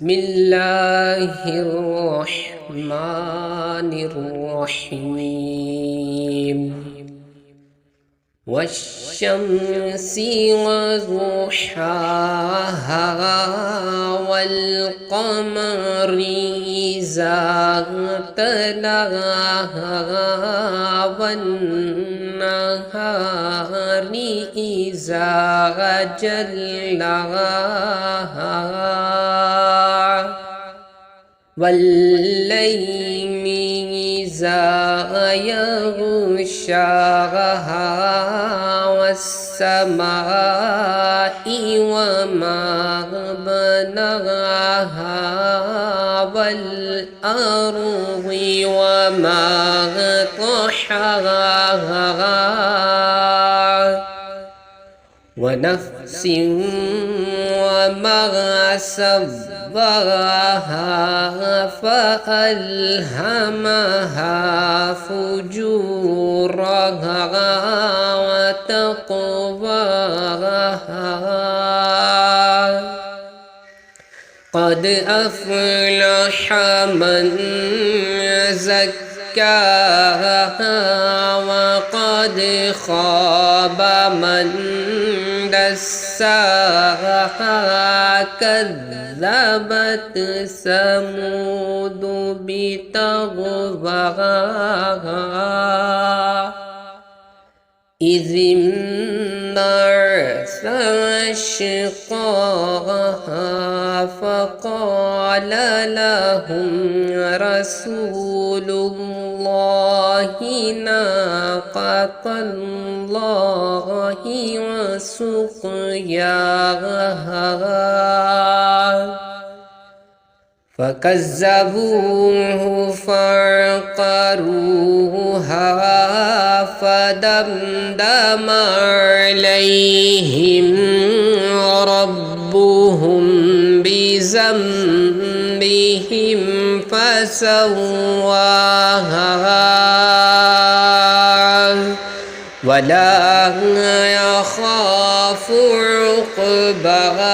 بسم الله الرحمن الرحيم والشمس وضحاها والقمر إذا تلاها والنهار إذا جلاها والليل إذا يغشاها والسماء وما بناها والأرض وما طحاها ونفس وما سواها فألهمها فجورها وتقواها قد أفلح من زكاها وقد خاب من دساها كذبت ثمود بطغواها إذ انبعث أشقاها فقال لهم رسول الله ناقة الله وسقياها فكذبوه فعقروها فدمدم عليهم ربهم بذنبهم فسواها ولا يخاف عقباها.